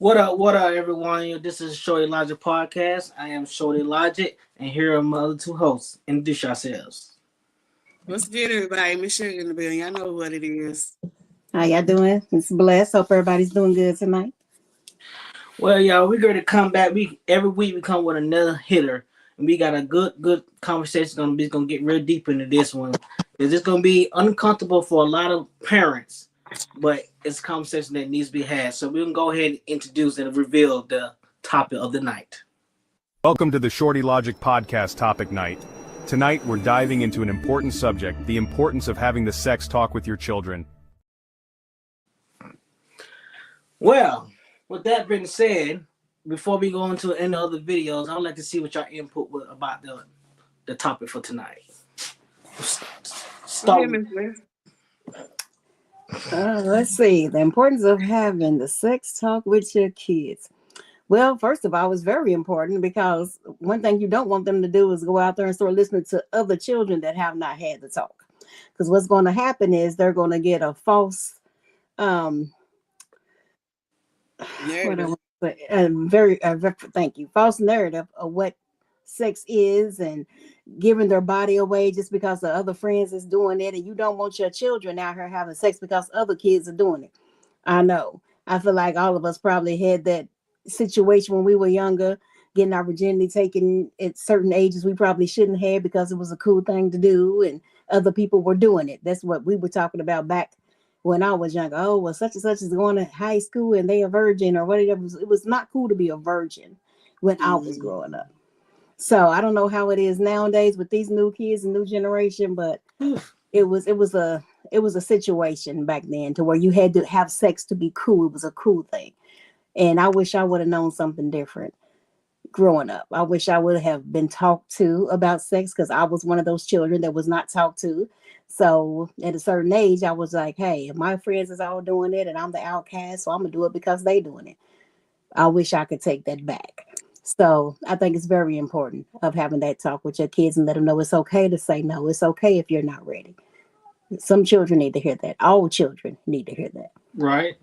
What up, everyone? This is Shorty Logic Podcast. I am Shorty Logic, and here are my other two hosts. Introduce yourselves. What's good, everybody? Miss Sugar in the building. Y'all know what it is. How y'all doing? It's blessed. Hope everybody's doing good tonight. Well, y'all, we're going to come back. We every week we come with another hitter, and we got a good conversation. Gonna get real deep into this one. It's gonna be uncomfortable for a lot of parents, but it's a conversation that needs to be had. So we can go ahead and introduce and reveal the topic of the night. Welcome to the Shorty Logic Podcast Topic Night. Tonight, we're diving into an important subject, the importance of having the sex talk with your children. Well, with that being said, before we go into any other videos, I'd like to see what your input was about the topic for tonight. Start. Let's see. The importance of having the sex talk with your kids. Well, first of all, it's very important because one thing you don't want them to do is go out there and start listening to other children that have not had the talk. Because what's going to happen is they're going to get a false false narrative of what sex is and giving their body away just because the other friends is doing it, and you don't want your children out here having sex because other kids are doing it. I know. I feel like all of us probably had that situation when we were younger, getting our virginity taken at certain ages we probably shouldn't have because it was a cool thing to do and other people were doing it. That's what we were talking about back when I was younger. Oh, well, such and such is going to high school and they a virgin or whatever. It was not cool to be a virgin when I was growing up. So I don't know how it is nowadays with these new kids and new generation, but it was a situation back then to where you had to have sex to be cool. It was a cool thing. And I wish I would have known something different growing up. I wish I would have been talked to about sex because I was one of those children that was not talked to. So at a certain age, I was like, hey, my friends is all doing it and I'm the outcast, so I'm going to do it because they doing it. I wish I could take that back. So I think it's very important of having that talk with your kids and let them know it's okay to say no. It's okay if you're not ready. Some children need to hear that. All children need to hear that. Right.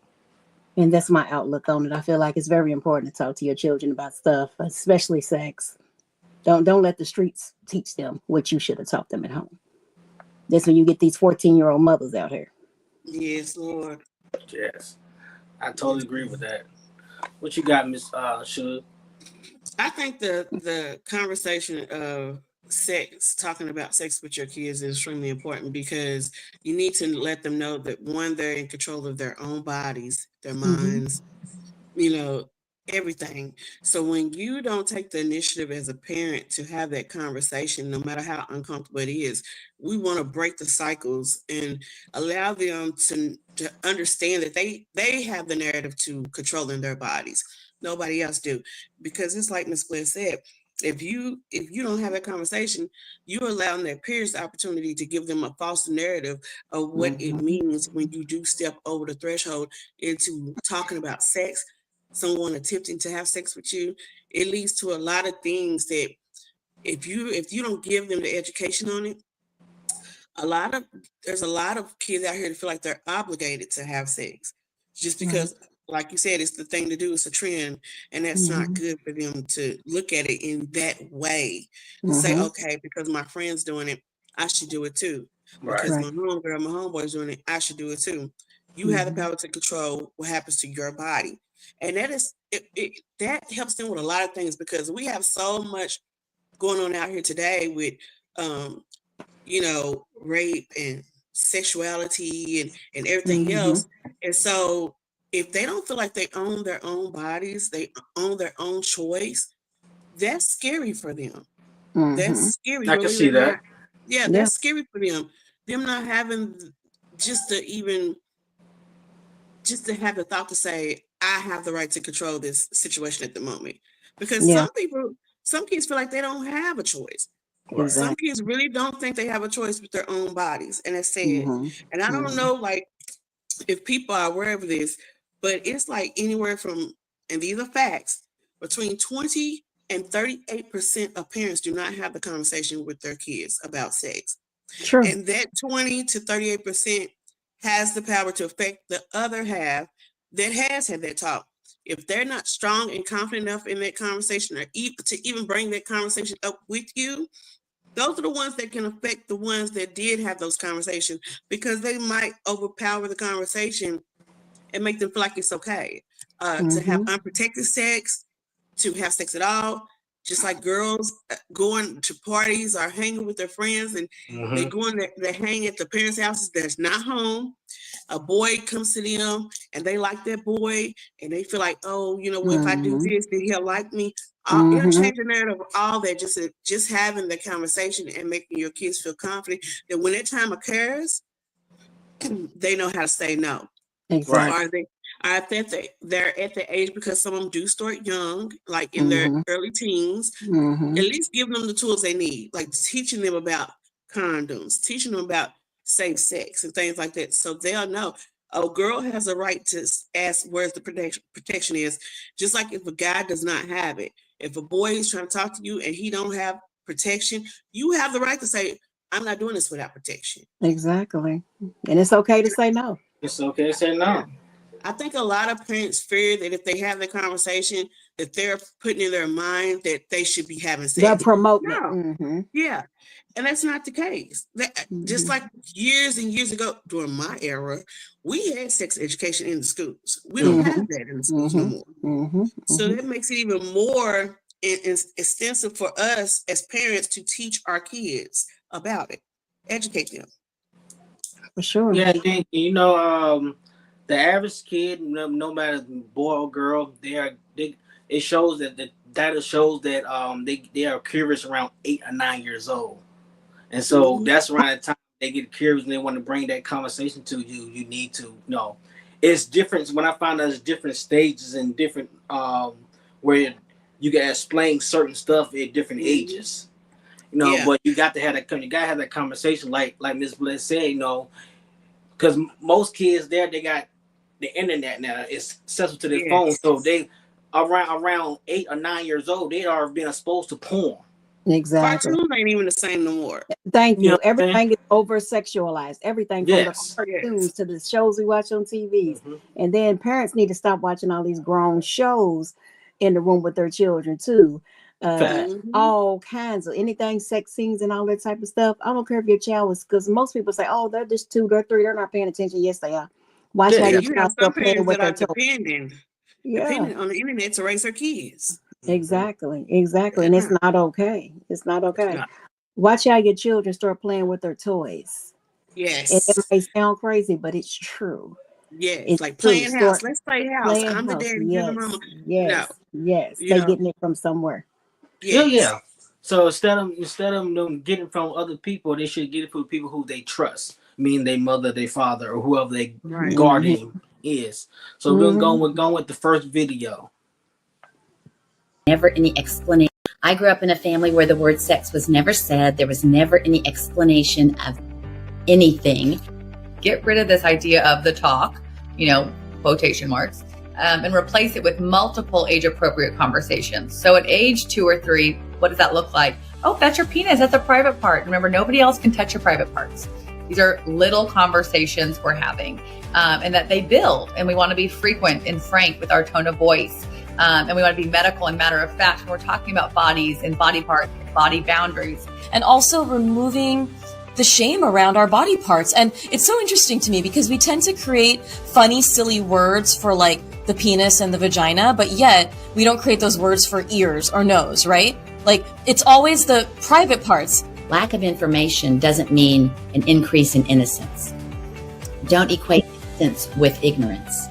And that's my outlook on it. I feel like it's very important to talk to your children about stuff, especially sex. Don't let the streets teach them what you should have taught them at home. That's when you get these 14-year-old mothers out here. Yes, Lord. Yes. I totally agree with that. What you got, Miss Suge? I think the conversation of talking about sex with your kids is extremely important because you need to let them know that one, they're in control of their own bodies, their minds, everything. So when you don't take the initiative as a parent to have that conversation, no matter how uncomfortable it is, we want to break the cycles and allow them to understand that they have the narrative to controlling their bodies. Nobody else do. Because it's like Ms. Blair said, if you don't have that conversation, you're allowing their peers the opportunity to give them a false narrative of what it means when you do step over the threshold into talking about sex, someone attempting to have sex with you. It leads to a lot of things that if you don't give them the education on it, there's a lot of kids out here that feel like they're obligated to have sex just because, like you said, it's the thing to do. It's a trend, and that's not good for them to look at it in that way. Say, okay, because my friend's doing it, I should do it too. Because my homegirl, my homeboy's doing it, I should do it too. You have the power to control what happens to your body, and that is that helps them with a lot of things because we have so much going on out here today with rape and sexuality and everything else. And so if they don't feel like they own their own bodies, they own their own choice, that's scary for them. That's scary. I can see that. That's scary for them. Them not having just to have the thought to say, I have the right to control this situation at the moment. Because some kids feel like they don't have a choice. Right. Some kids really don't think they have a choice with their own bodies, and that's sad. And I don't know, like, if people are aware of this, but it's like anywhere from, and these are facts, between 20 and 38% of parents do not have the conversation with their kids about sex. True. And that 20 to 38% has the power to affect the other half that has had that talk. if they're not strong and confident enough in that conversation, or to even bring that conversation up with you, those are the ones that can affect the ones that did have those conversations, because they might overpower the conversation and make them feel like it's okay to have unprotected sex, to have sex at all. Just like girls going to parties or hanging with their friends, and they go in, they hang at the parents' houses that's not home. A boy comes to them and they like that boy, and they feel like, oh, you know, well, if I do this, then he'll like me. It'll change the narrative of all that. Just having the conversation and making your kids feel confident that when that time occurs, they know how to say no. Exactly. Or if they're at the age, because some of them do start young, like in their early teens, at least give them the tools they need, like teaching them about condoms, teaching them about safe sex and things like that, so they'll know a girl has a right to ask where's the protection is, just like if a guy does not have it. If a boy is trying to talk to you and he don't have protection, you have the right to say, I'm not doing this without protection. Exactly. And it's okay to say no. It's okay to say no. I think a lot of parents fear that if they have the conversation, that they're putting in their mind that they should be having sex. They're promoting No. it. Yeah. And that's not the case. Just like years and years ago, during my era, we had sex education in the schools. We don't have that in the schools no more. So that makes it even more extensive for us as parents to teach our kids about it, educate them. For sure. Yeah, and then, you know, the average kid, no matter boy or girl, it shows that the data shows that they are curious around 8 or 9 years old, and so that's around the time they get curious and they want to bring that conversation to you. You need to know it's different. When I find out there's different stages and different where you can explain certain stuff at different ages. You know, but you got to have that. You got to have that conversation, like Ms. Bliss said. You know, because most kids they got the internet now. It's accessible to their phone, so they around 8 or 9 years old, they are being exposed to porn. Exactly. Cartoons ain't even the same no more. Thank you. Everything is over sexualized. Everything from the cartoons to the shows we watch on TVs. And then parents need to stop watching all these grown shows in the room with their children too. All kinds of anything, sex scenes and all that type of stuff. I don't care if your child was, because most people say, oh, they're just 2, they're 3, they're not paying attention. Yes, they are. Watch how your child start playing with their toys. Depending on the internet to raise their kids. Exactly. And it's not okay. It's not okay. No. Watch how your children start playing with their toys. Yes. And it may sound crazy, but it's true. Yes. It's like playing house. Let's play house. I'm the daddy. Yes. Mama. Yes. No. Yes. They're getting it from somewhere. Yes. Yeah. So instead of them getting from other people, they should get it from people who they trust, meaning their mother, their father, or whoever their guardian is. So we're going with the first video. Never any explanation. I grew up in a family where the word sex was never said. There was never any explanation of anything. Get rid of this idea of the talk, quotation marks, and replace it with multiple age-appropriate conversations. So at age 2 or 3, what does that look like? Oh, that's your penis. That's a private part. Remember, nobody else can touch your private parts. These are little conversations we're having, and that they build. And we want to be frequent and frank with our tone of voice. And we want to be medical and matter of fact when we're talking about bodies and body parts, and body boundaries. And also removing the shame around our body parts. And it's so interesting to me because we tend to create funny, silly words for like the penis and the vagina, but yet we don't create those words for ears or nose, right? Like it's always the private parts. Lack of information doesn't mean an increase in innocence. Don't equate innocence with ignorance.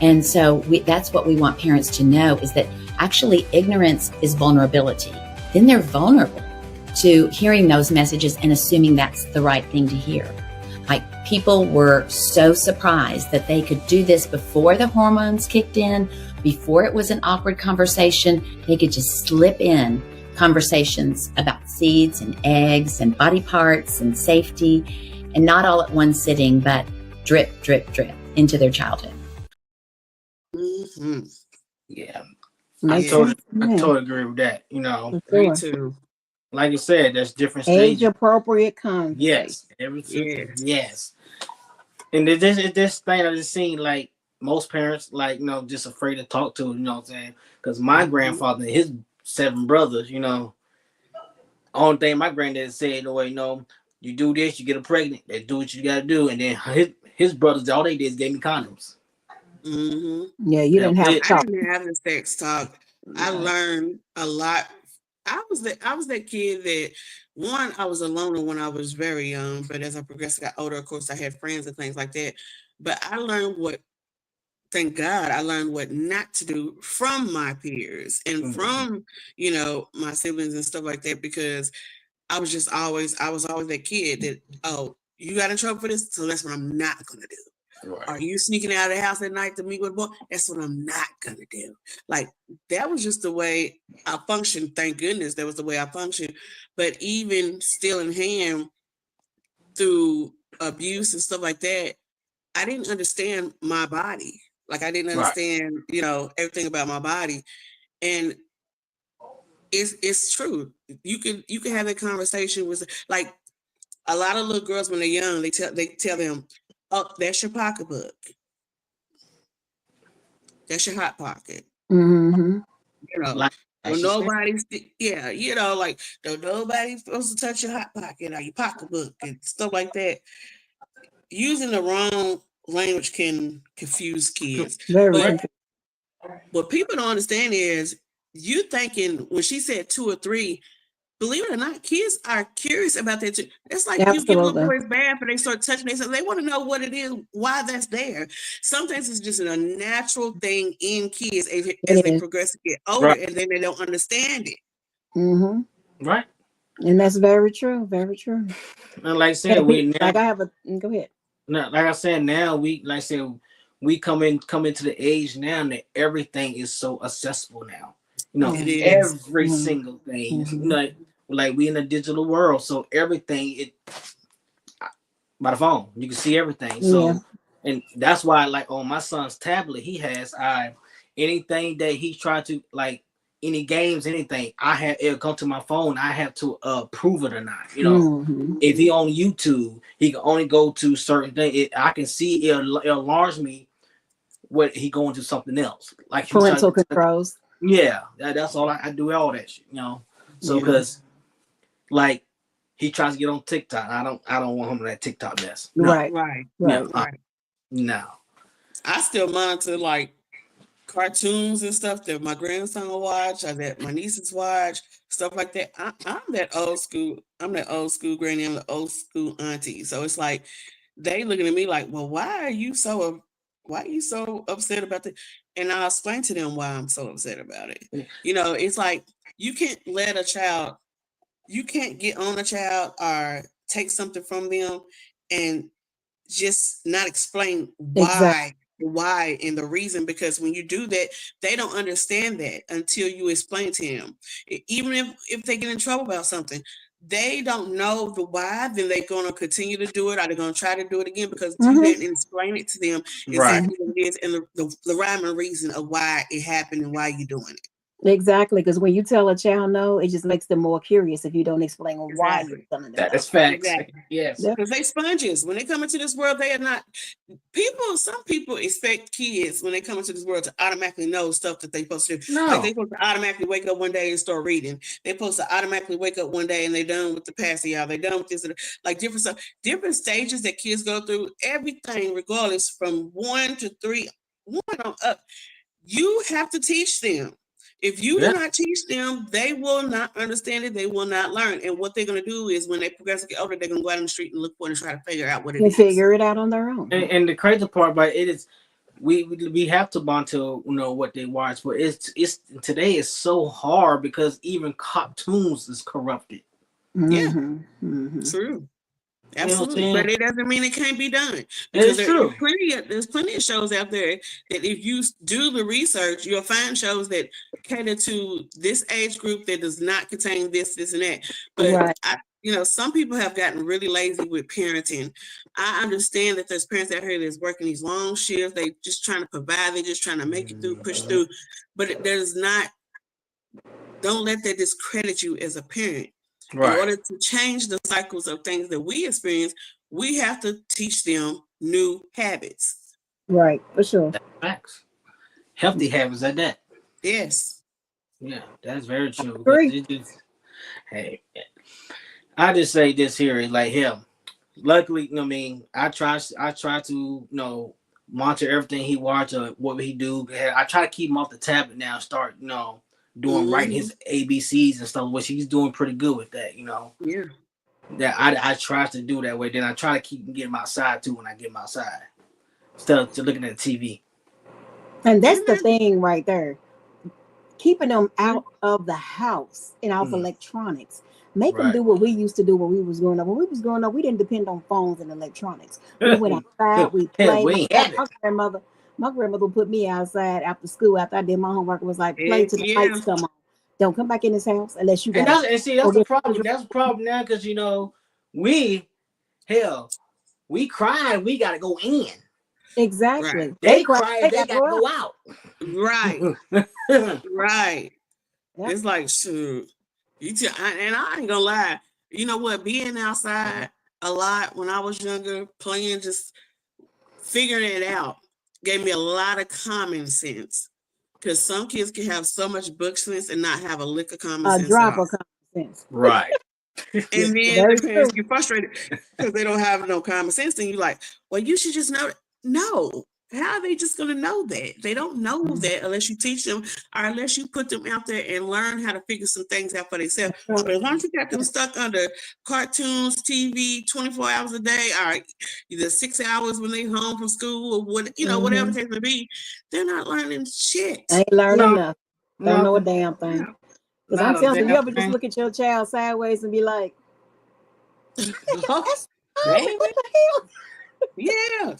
And so that's what we want parents to know, is that actually ignorance is vulnerability. Then they're vulnerable to hearing those messages and assuming that's the right thing to hear. Like people were so surprised that they could do this before the hormones kicked in, before it was an awkward conversation. They could just slip in conversations about seeds and eggs and body parts and safety, and not all at one sitting, but drip, drip, drip into their childhood. Yeah, I totally agree with that. Me too. Like I said, there's different stages. Age appropriate conversation. Yes, everything. Yes, and this thing I just seen, like most parents like, just afraid to talk to, you know what I'm saying? Because my grandfather and his 7 brothers, only thing my granddad said, you do this, you get her pregnant. They do what you gotta do, and then his brothers, all they did is gave me condoms. Yeah, you didn't have to I talk. didn't have the sex talk. I learned a lot. I was that kid that, one, I was a loner when I was very young, but as I progressed, got older, of course, I had friends and things like that. But I learned thank God, I learned what not to do from my peers and from, my siblings and stuff like that, because I was always that kid that, oh, you got in trouble for this, so that's what I'm not going to do. Right. Are you sneaking out of the house at night to meet with a boy? That's what I'm not going to do. Like, that was just the way I functioned. Thank goodness that was the way I functioned. But even still in hand through abuse and stuff like that, I didn't understand my body. Like, I didn't understand, everything about my body. And it's true. You can have that conversation with, like, a lot of little girls when they're young, they tell them, oh, that's your pocketbook. That's your hot pocket. Like don't nobody, don't nobody supposed to touch your hot pocket or your pocketbook and stuff like that. Using the wrong language can confuse kids. What people don't understand is, you thinking when she said 2 or 3, believe it or not, kids are curious about that too. It's like you give little boys bath and they start touching themselves. They want to know what it is, why that's there. Sometimes it's just a natural thing in kids as they progress and get older, and then they don't understand it. Right. And that's very true. Very true. And like I said, go ahead. Now, like I said, now we come into the age now that everything is so accessible now. Every single thing. Like we in a digital world, so everything by the phone. You can see everything. So and that's why, like, on my son's tablet, he has anything that he's trying to, like, any games, anything, it'll come to my phone. I have to approve it or not. If he on YouTube, he can only go to certain things. I can see it alarms me what he going to something else, like parental controls. Yeah, that's all I do. All that shit, So because like he tries to get on TikTok, I don't want him in that TikTok mess. No. Right. No. I still monitor, like, cartoons and stuff that my grandson will watch or that my nieces watch, stuff like that. I'm that old school. I'm that old school granny. I'm the old school auntie. So it's like they looking at me like, well, why are you so upset about that? And I'll explain to them why I'm so upset about it. It's like you can't get on a child or take something from them and just not explain why and the reason, because when you do that, they don't understand that until you explain to them. Even if they get in trouble about something, they don't know the why, then they're going to continue to do it, or they're going to try to do it again, because you didn't explain it to them exactly what it is and the rhyme and reason of why it happened and why you're doing it. Exactly, because when you tell a child no, it just makes them more curious if you don't explain why you're telling them. That is facts. Exactly. Yes. Because they sponges. When they come into this world, they are not some people expect kids when they come into this world to automatically know stuff that they're supposed to do. No. Like they're supposed to automatically wake up one day and start reading. They're supposed to automatically wake up one day and they're done with the passing out. They're done with this, like different stuff, different stages that kids go through, everything, regardless, from 1 to 3, 1 on up. You have to teach them. If you do not teach them, they will not understand it. They will not learn. And what they're going to do is when they progress and get older, they're going to go out on the street and look for it and try to figure out what it is. Figure it out on their own. And the crazy part about it is we have to bond to what they watch, but it's today is so hard because even cartoons is corrupted. True. Absolutely, but it doesn't mean it can't be done, because there's plenty of shows out there that if you do the research, you'll find shows that cater to this age group that does not contain this and that. But some people have gotten really lazy with parenting. I understand that there's parents out here that's working these long shifts. They just trying to provide. They're just trying to make it through, push through. But don't let that discredit you as a parent. Right. In order to change the cycles of things that we experience, we have to teach them new habits. Right, for sure. Facts. Healthy habits at that. Yes. Yeah, that's very true. Agree. Because it just, hey, I just say this here, like him. Luckily, you know what I mean, I try to, you know, monitor everything he watch or what he do. I try to keep him off the tablet now, start, you know, doing writing his ABCs and stuff, which he's doing pretty good with that, you know. Yeah. That I try to do that way. Then I try to keep him getting him outside too when I get him outside. Instead of looking at the TV. And that's the thing right there. Keeping them out of the house and off electronics. Make them do what we used to do when we was growing up. When we was growing up, we didn't depend on phones and electronics. We went outside, we played. My grandmother would put me outside after school after I did my homework. It was like, play till the lights come on. Don't come back in this house unless you got. And see, that's the problem. That's the problem now, because you know, we cried, we gotta go in. Exactly. Right. They cry, they gotta go out. Right. Right. Yep. It's like, shoot. And I ain't gonna lie. You know what? Being outside a lot when I was younger, playing, just figuring it out, gave me a lot of common sense. Because some kids can have so much book sense and not have a lick of common sense. A drop of common sense. Right. And then the parents get frustrated because they don't have no common sense. And you're like, well, you should just know that. No. How are they just going to know that? They don't know that unless you teach them or unless you put them out there and learn how to figure some things out for themselves. But as long as you got them stuck under cartoons, TV, 24 hours a day, or either 6 hours when they home from school or what, you know, whatever the case may be, they're not learning shit. Ain't learning nothing. Don't know a damn thing. Because I'm telling you, ever just look at your child sideways and be like, what the hell? Yeah.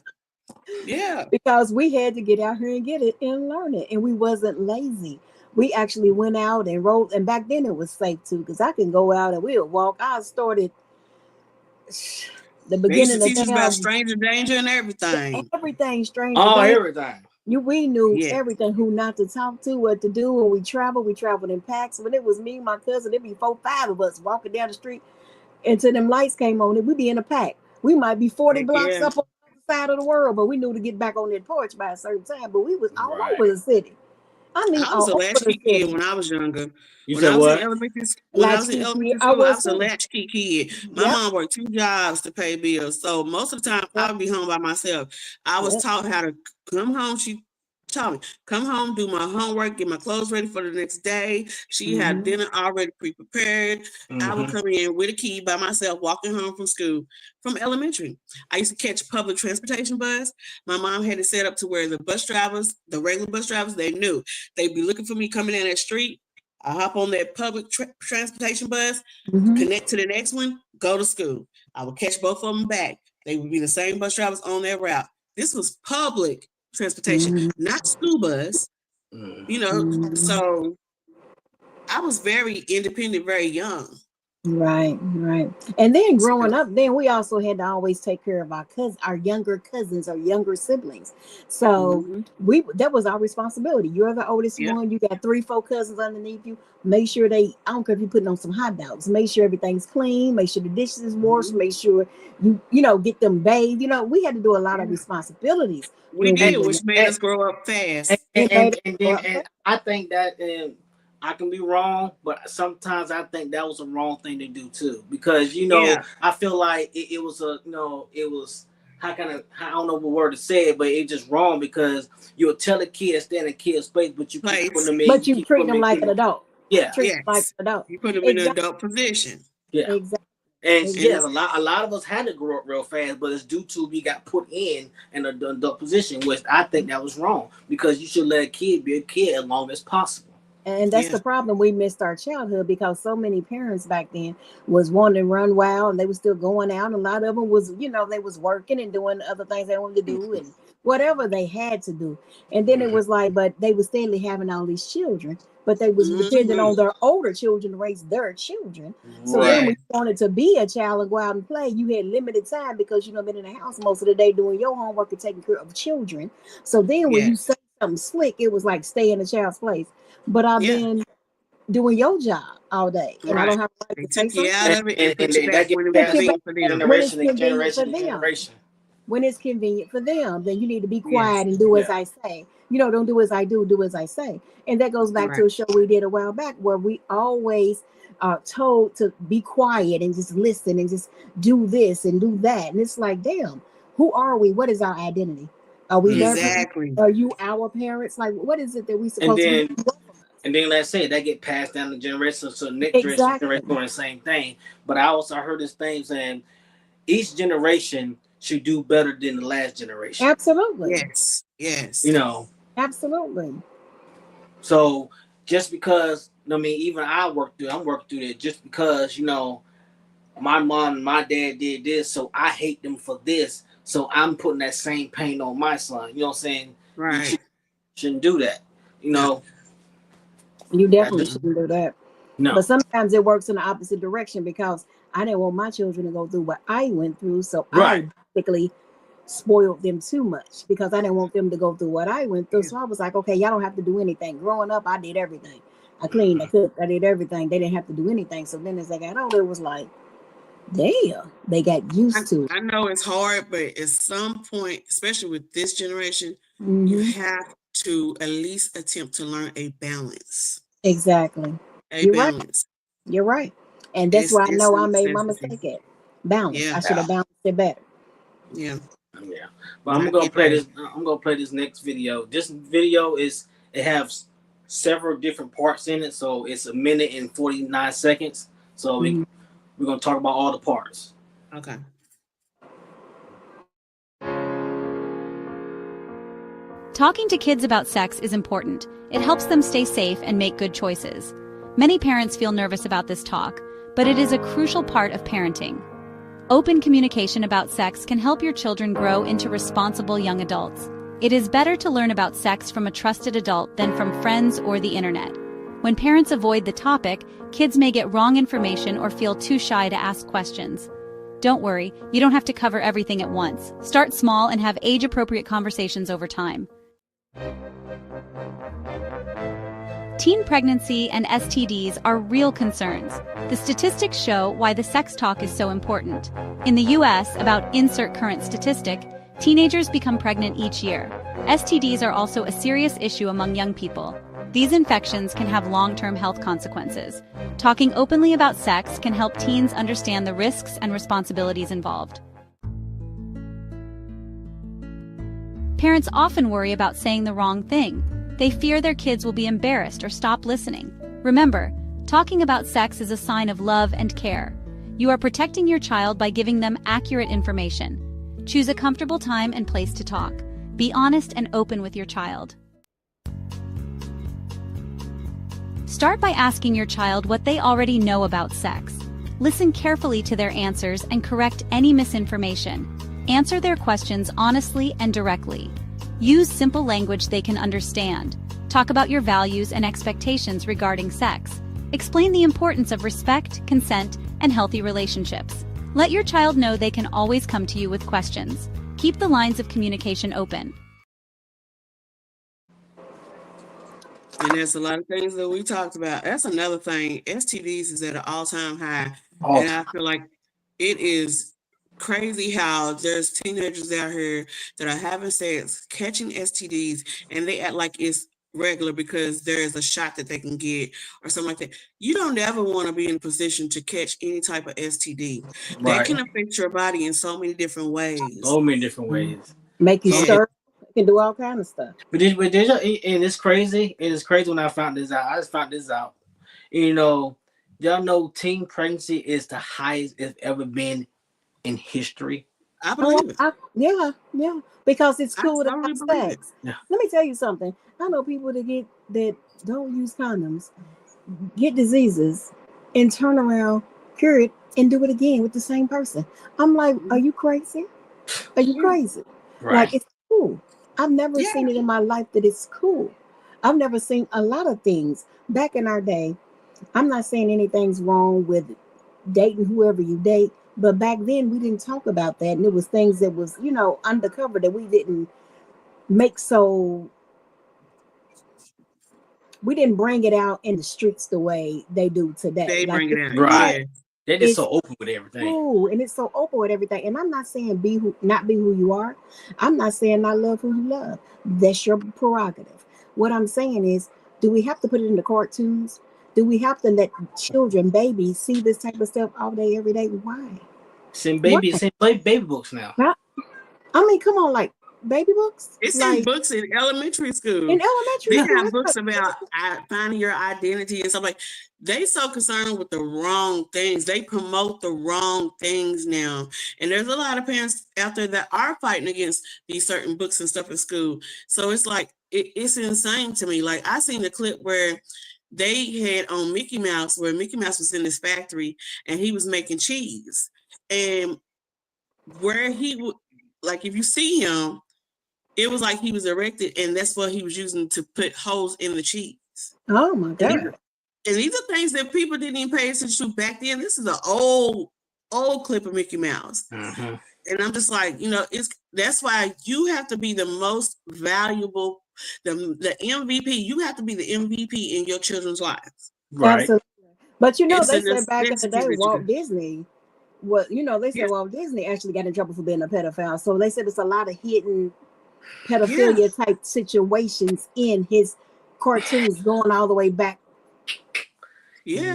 Yeah, because we had to get out here and get it and learn it, and we wasn't lazy. We actually went out and rode, and back then it was safe too, because I can go out and we'll walk. I started the beginning of teach us about stranger danger and everything. Everything stranger. Everything. We knew everything, who not to talk to, what to do. When we traveled in packs. When it was me, my cousin, it'd be 4, 5 of us walking down the street until them lights came on, and we'd be in a pack. We might be 40 blocks up on side of the world, but we knew to get back on that porch by a certain time. But we was all over the city. I mean, I was a latchkey kid when I was younger. You said what? When I was in elementary school, I was a latchkey kid. My mom worked 2 jobs to pay bills, so most of the time I would be home by myself. I was taught how to come home. She taught me, come home, do my homework, get my clothes ready for the next day. She had dinner already pre-prepared. I would come in with a key by myself, walking home from school, from elementary. I used to catch public transportation bus. My mom had it set up to where the bus drivers, the regular bus drivers, they knew. They'd be looking for me coming down that street. I hop on that public transportation bus, connect to the next one, go to school. I would catch both of them back. They would be the same bus drivers on their route. This was public transportation, not school bus, you know. So I was very independent, very young. Right. And then growing up, then we also had to always take care of our younger cousins or younger siblings. So that was our responsibility. You're the oldest one. You got 3, 4 cousins underneath you. Make sure I don't care if you're putting on some hot dogs, make sure everything's clean, make sure the dishes is washed, make sure you know, get them bathed. You know, we had to do a lot of responsibilities. We did, which made us grow up fast. And I think that I can be wrong, but sometimes I think that was a wrong thing to do too, because you know I feel like it was I don't know what word to say it, but it's just wrong because you'll tell a kid stand in a kid's space, but you keep putting them in, but you treat them like an adult. Yeah, treat them like an adult. You put them in an adult position. Yeah, exactly. And a lot of us had to grow up real fast, but it's due to we got put in an adult position, which I think that was wrong, because you should let a kid be a kid as long as possible. And that's the problem. We missed our childhood because so many parents back then was wanting to run wild, and they were still going out. And a lot of them was, you know, they was working and doing other things they wanted to do and whatever they had to do. And then it was like, but they were steadily having all these children, but they was dependent on their older children to raise their children. So then when you wanted to be a child and go out and play, you had limited time because you know been in the house most of the day doing your homework and taking care of children. So then when you say something slick, it was like stay in the child's place. But I've been doing your job all day, and I don't have to take you out of it and put you back when it was for them. Generation. when it's convenient for them, then you need to be Yes. quiet and do as Yeah. I say. Don't do as I do as I say. And that goes back to a show we did a while back where we always are told to be quiet and just listen and just do this and do that. And it's like, damn, who are we? What is our identity? Are we their parents? Exactly. Are you our parents? Like, what is it that we And supposed then to be? and then let's say that get passed down the generation, so the next Exactly. generation doing the same thing. But I also heard this thing saying each generation should do better than the last generation. Absolutely. Yes. Yes. Absolutely. So just because even I'm working through that. Just because my mom and my dad did this, so I hate them for this. So I'm putting that same pain on my son. You know what I'm saying? Right. You shouldn't do that. You definitely shouldn't do that. No. But sometimes it works in the opposite direction because I didn't want my children to go through what I went through. So Right. I basically spoiled them too much because I didn't want them to go through what I went through. So I was like, okay, y'all don't have to do anything. Growing up, I did everything. I cleaned, I cooked, I did everything. They didn't have to do anything. So then as they got older, it was like, damn, they got used to it. I know it's hard, but at some point, especially with this generation, you Mhm. have to at least attempt to learn a balance. Exactly. A You're right. balance. You're right. And that's It's where I know I a made my necessity. mistake at. Balance. Yeah. I should have balanced it better. Yeah. Yeah. But I'm gonna play this. I'm gonna play this next video. This video it has several different parts in it, so it's 1 minute and 49 seconds. So we're gonna talk about all the parts. Okay. Talking to kids about sex is important. It helps them stay safe and make good choices. Many parents feel nervous about this talk, but it is a crucial part of parenting. Open communication about sex can help your children grow into responsible young adults. It is better to learn about sex from a trusted adult than from friends or the internet. When parents avoid the topic, kids may get wrong information or feel too shy to ask questions. Don't worry, you don't have to cover everything at once. Start small and have age-appropriate conversations over time. Teen pregnancy and STDs are real concerns. The statistics show why the sex talk is so important. In the US, about insert current statistic, teenagers become pregnant each year. STDs are also a serious issue among young people. These infections can have long-term health consequences. Talking openly about sex can help teens understand the risks and responsibilities involved. Parents often worry about saying the wrong thing. They fear their kids will be embarrassed or stop listening. Remember, talking about sex is a sign of love and care. You are protecting your child by giving them accurate information. Choose a comfortable time and place to talk. Be honest and open with your child. Start by asking your child what they already know about sex. Listen carefully to their answers and correct any misinformation. Answer their questions honestly and directly. Use simple language they can understand. Talk about your values and expectations regarding sex. Explain the importance of respect, consent, and healthy relationships. Let your child know they can always come to you with questions. Keep the lines of communication open. And there's a lot of things that we talked about. That's another thing. STDs is at an all-time high. Oh. And I feel like it is crazy how there's teenagers out here that are having sex, catching STDs, and they act like it's regular because there is a shot that they can get or something like that. You don't ever want to be in a position to catch any type of STD. Right. That can affect your body in so many different ways. So many different ways. Make you Yeah. stir. You can do all kind of stuff. But it's crazy. It is crazy when I found this out. I just found this out. Y'all know teen pregnancy is the highest it's ever been in history. I believe it. Yeah. Because it's I cool to totally have believe it. sex. Yeah. Let me tell you something. I know people that don't use condoms, get diseases, and turn around, cure it, and do it again with the same person. I'm like, are you crazy? Are you crazy? Right. Like, it's cool. I've never Yeah. seen it in my life that it's cool. I've never seen a lot of things back in our day. I'm not saying anything's wrong with dating whoever you date, but back then we didn't talk about that, and it was things that was undercover that we didn't make we didn't bring it out in the streets the way they do today. They Like, bring it out. Right. They're just It's so open with everything. cool, and it's so open with everything. And I'm not saying not be who you are. I'm not saying not love who you love. That's your prerogative. What I'm saying is, do we have to put it in the cartoons? Do we have to let children, babies, see this type of stuff all day, every day? Why? Send Why? baby books now. I mean, come on, like baby books? It's Like in books in elementary school. in elementary They school. have books about finding your identity and stuff like. They so concerned with the wrong things. They promote the wrong things now, and there's a lot of parents out there that are fighting against these certain books and stuff in school. So it's like it's insane to me. Like I seen a clip where they had on Mickey Mouse, where Mickey Mouse was in this factory and he was making cheese, and where he would, like, if you see him, it was like he was erected, and that's what he was using to put holes in the cheese. Oh my God. And these are things that people didn't even pay attention to back then. This is an old clip of Mickey Mouse. Mm-hmm. And I'm just like, that's why you have to be the most valuable, the MVP. You have to be the MVP in your children's lives. Right. Absolutely. But they It's a said back in the necessity day, that you Walt do. Disney, they said Walt Disney actually got in trouble for being a pedophile. So they said it's a lot of hidden pedophilia type situations in his cartoons going all the way back. Yeah.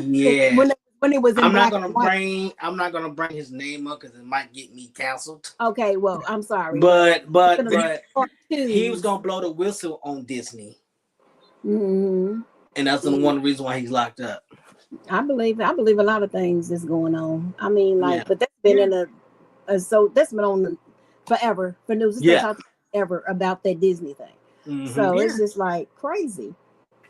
When it was in I'm black not and white. gonna bring his name up because it might get me canceled. Okay, well, I'm sorry. But Cartoons. he was gonna blow the whistle on Disney. Mm-hmm. And that's one reason why he's locked up. I believe a lot of things is going on. I mean, but that's been that's been on forever for news. It's been talked ever about that Disney thing. Mm-hmm. So it's just like crazy.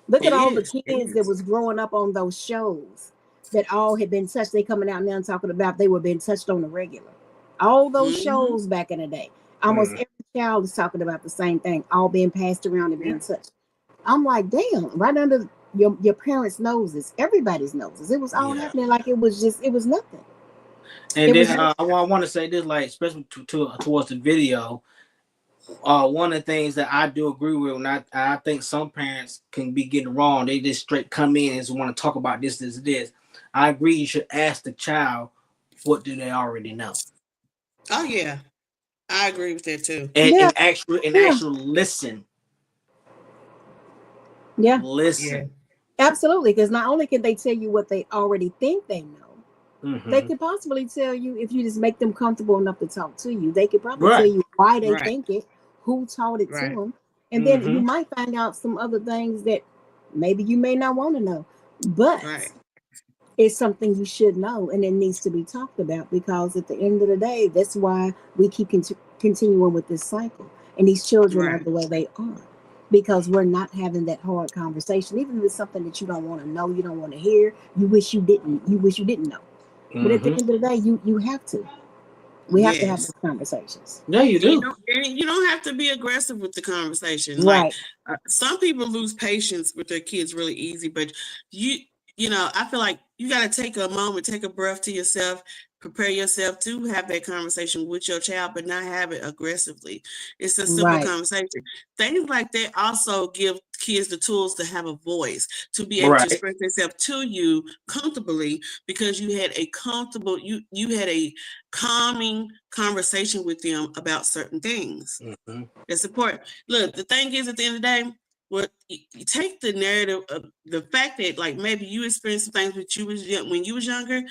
Look at all the kids that was growing up on those shows that all had been touched. They coming out now and talking about they were being touched on the regular. All those shows back in the day. Almost every child is talking about the same thing, all being passed around and being touched. I'm like, damn, right under your parents' noses, everybody's noses. It was all happening like it was nothing. And then I want to say this, like, especially towards the video, one of the things that I do agree with, and I think some parents can be getting wrong. They just straight come in and just want to talk about this. I agree. You should ask the child, what do they already know? Oh yeah, I agree with that too. And actual listen. Yeah. Listen. Yeah. Absolutely, because not only can they tell you what they already think they know, they could possibly tell you, if you just make them comfortable enough to talk to you, they could probably tell you why they think it, who taught it to them, and then you might find out some other things that maybe you may not want to know, but it's something you should know, and it needs to be talked about, because at the end of the day, that's why we keep continuing with this cycle, and these children are the way they are. Because we're not having that hard conversation, even if it's something that you don't want to know, you don't want to hear, you wish you didn't know. But at the end of the day, you have to. We have to have those conversations. Yeah, you do. You don't have to be aggressive with the conversation. Right. Like, some people lose patience with their kids really easy, but I feel like you got to take a moment, take a breath to yourself, prepare yourself to have that conversation with your child, but not have it aggressively. It's a simple conversation. Things like that also give kids the tools to have a voice, to be able to express themselves to you comfortably, because you had a comfortable, you had a calming conversation with them about certain things. That's important. Look, the thing is, at the end of the day, you take the narrative of the fact that, like, maybe you experienced some things when you was younger,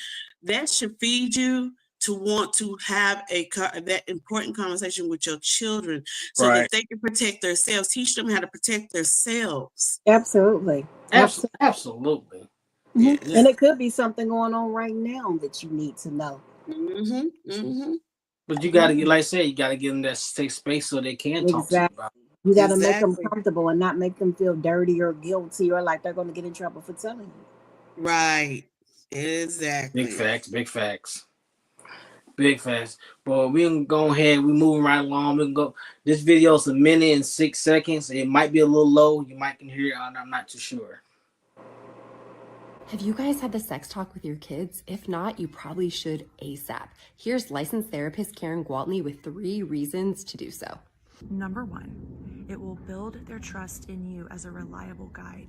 that should feed you to want to have that important conversation with your children, so that they can protect themselves. Teach them how to protect themselves. Absolutely. Absolutely. And it could be something going on right now that you need to know. But you got to get, like I said, you got to give them that safe space so they can talk to you about it. You got to make them comfortable and not make them feel dirty or guilty or like they're going to get in trouble for telling you. Right. Exactly. Big facts. But we can go ahead. We're moving right along. We can go. This video is 1 minute and 6 seconds. It might be a little low. You might can hear it. I'm not too sure. Have you guys had the sex talk with your kids? If not, you probably should ASAP. Here's licensed therapist Karen Gwaltney with 3 reasons to do so. Number 1, it will build their trust in you as a reliable guide.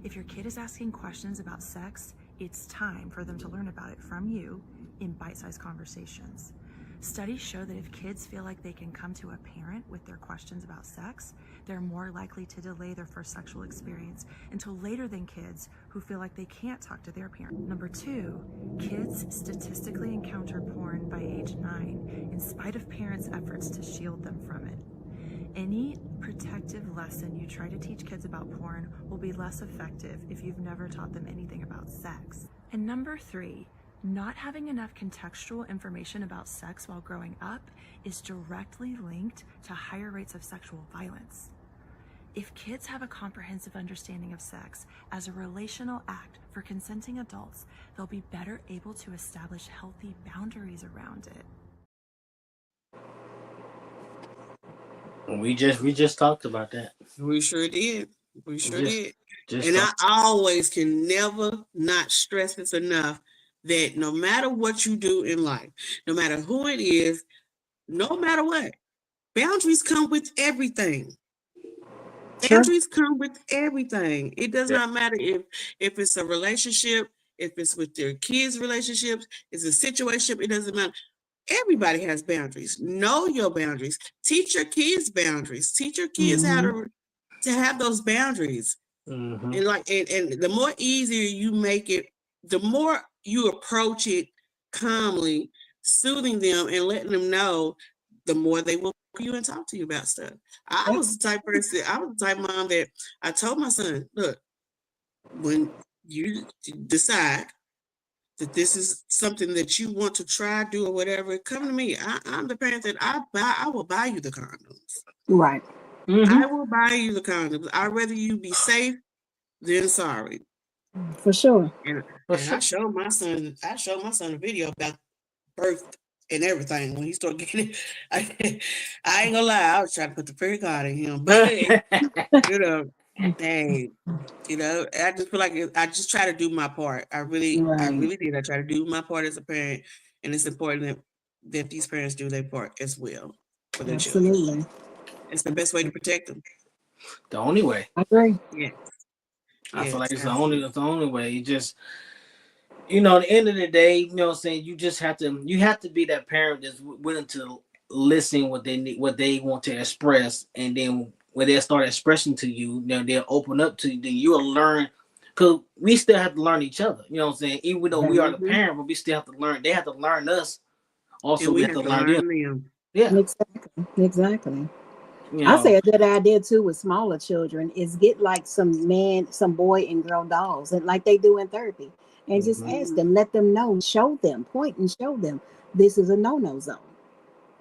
If your kid is asking questions about sex, It's time for them to learn about it from you in bite-sized conversations. Studies show that if kids feel like they can come to a parent with their questions about sex, they're more likely to delay their first sexual experience until later than kids who feel like they can't talk to their parent. Number 2, kids statistically encounter porn by age 9 in spite of parents' efforts to shield them from it. Any protective lesson you try to teach kids about porn will be less effective if you've never taught them anything about sex. And number 3, not having enough contextual information about sex while growing up is directly linked to higher rates of sexual violence. If kids have a comprehensive understanding of sex as a relational act for consenting adults, they'll be better able to establish healthy boundaries around it. We just talked about that. We sure did. We sure did. Just And I talked. always can never not stress this enough that no matter what you do in life, no matter who it is, no matter what, boundaries come with everything. Sure. Boundaries come with everything. It does Yeah. not matter if it's a relationship, if it's with their kids' relationships, it's a situation, it doesn't matter. Everybody has boundaries. Know your boundaries. Teach your kids boundaries. Teach your kids how to have those boundaries. Mhm. And and the more easier you make it, the more you approach it calmly, soothing them and letting them know, the more they will you and talk to you about stuff. I was the type of mom that I told my son, look, when you decide that this is something that you want to try, do, or whatever, come to me. I'm the parent that I will buy you the condoms. Right. I will buy you the condoms. I'd rather you be safe than sorry. For sure. And I showed my son a video about birth and everything. When he started getting it, I ain't gonna lie, I was trying to put the fairy card in him, but you know, dang, you know, I just feel like I just try to do my part. I really did. I try to do my part as a parent, and it's important that these parents do their part as well for their children. Absolutely. It's the best way to protect them. The only way. I agree. Yeah. I feel like it's the only way. You just, at the end of the day, you know what I'm saying, you have to be that parent that's willing to listen what they need, what they want to express, and then when they start expressing to you, they'll open up to you, then you'll learn, because we still have to learn each other, you know what I'm saying? Even though we are the parent, but we still have to learn. They have to learn us. Also, we have to learn them. Yeah. Exactly. I say a good idea too with smaller children is get like some boy and girl dolls, and like they do in therapy, and just ask them, let them know, show them, point and show them this is a no-no zone.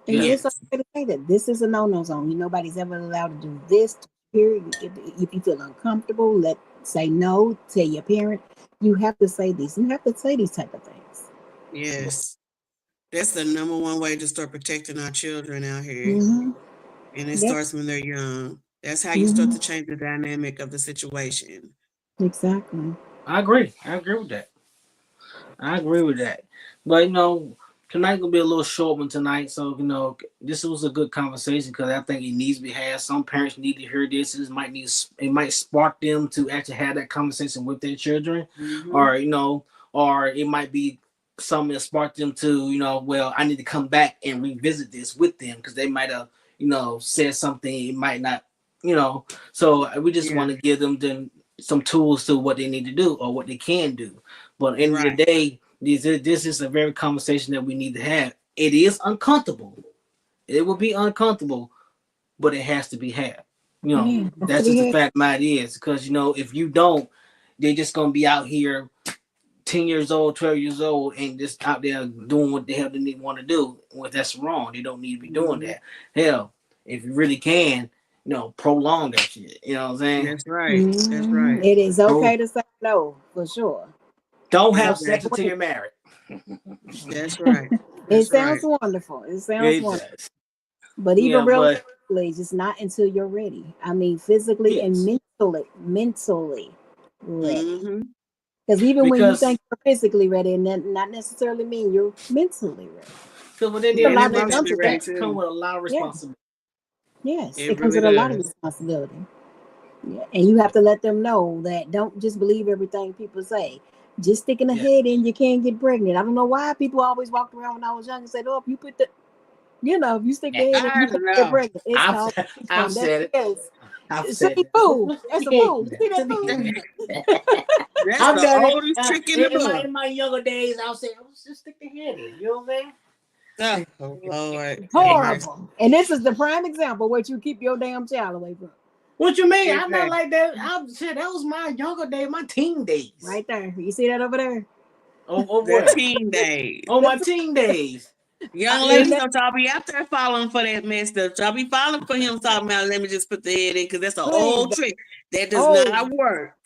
And it's okay to say that this is a no-no zone. Nobody's ever allowed to do this. Period. If you feel uncomfortable, say no. Tell your parent. You have to say this. You have to say these type of things. Yes, that's the number one way to start protecting our children out here. And it starts when they're young. That's how you start to change the dynamic of the situation. Exactly. I agree with that. But tonight's gonna be a little short one tonight. So this was a good conversation because I think it needs to be had. Some parents need to hear this. It might spark them to actually have that conversation with their children, or it might be something that sparked them to well, I need to come back and revisit this with them because they might have said something, it might not, so we just want to give them some tools to what they need to do or what they can do. But at the end of the day, this is a very conversation that we need to have. It is uncomfortable. It will be uncomfortable, but it has to be had. That's just the fact of it is, because if you don't, they're just gonna be out here 10 years old, 12 years old, and just out there doing what the hell they want to do. Well, that's wrong. They don't need to be doing that. Hell, if you really can, prolong that shit. You know what I'm saying? That's right. That's right. It is okay to say no, for sure. Don't have sex until you're married. That's right. It sounds wonderful. It sounds wonderful. But even realistically, just not until you're ready. I mean, physically and mentally ready. Because even when you think you're physically ready, and that not necessarily mean you're mentally ready. Because when they come with a lot of responsibility. Yes, it comes with a lot of responsibility. Yeah, and you have to let them know that don't just believe everything people say. Just sticking a head in, you can't get pregnant. I don't know why people always walked around when I was young and said, "Oh, if you put the, if you stick the head in, you can get pregnant." It's called. I've said it. Yes. I've said it. Fool. That's a fool. See that fool? That's I've the done oldest it. trick in the book. In my younger days, I'll say, "Let's just stick the head in." You know what I'm saying? Oh, Lord. Horrible. And this is the prime example what you keep your damn child away from. What you mean? I'm Exactly. not like that. I said that was my younger day, my teen days. Right there. You see that over there? Oh, The what? teen days. Oh, my teen days. Young ladies, don't y'all be out there following for that mess stuff. Y'all be following for him talking about, let me just put the head in, because that's an old trick. That does not work.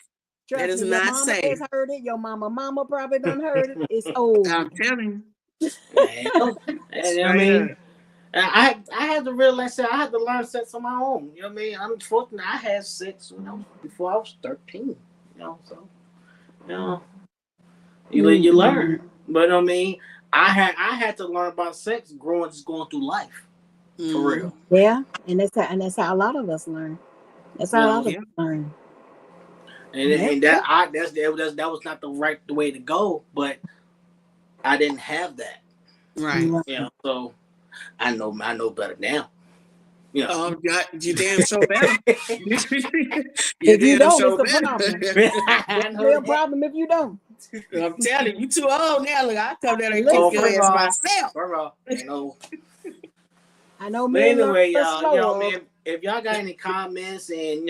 That is not safe. Your mama has heard it. Your mama probably done heard it. It's old. I'm telling you. I mean, I had to realize that I had to learn sex on my own. You know what I mean? Unfortunately, I had sex, before I was 13. So you learn. But I mean, I had to learn about sex just going through life. For real. Yeah, and that's how a lot of us learn. That's how a lot of us learn. And that was not the way to go, but I didn't have that. Right. So I know better now. Oh God, you damn sure better. If you don't, it's a problem. It's a real problem if you don't. I'm telling you, too old now. Look, I come down and kick your ass myself. I know. But anyway, y'all, man, if y'all got any comments and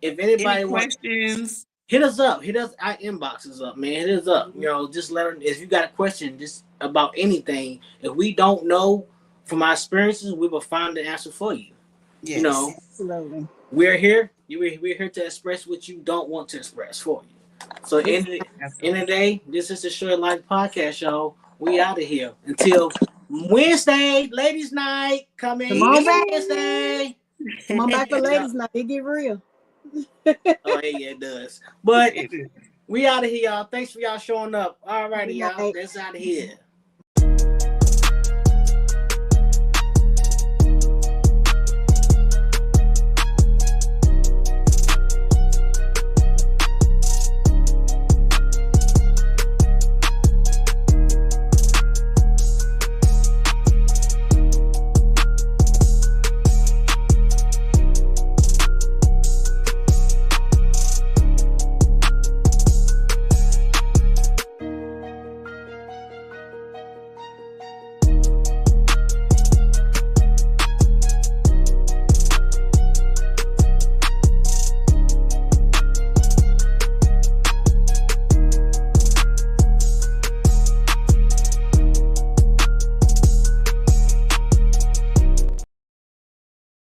if anybody wants questions, hit us up. Hit us. Our inbox is up, man. Hit us up. Just let us. If you got a question, just about anything, if we don't know from our experiences, we will find the answer for you. Yes. Absolutely. We're here. We're here to express what you don't want to express for you. So in the day, this is the Short Life Podcast, y'all. We out of here until Wednesday, ladies' night. Come on back Wednesday. Come on back for ladies' night. It get real. Oh yeah, it does. But we out of here, y'all. Thanks for y'all showing up. All righty, y'all. That's out of here.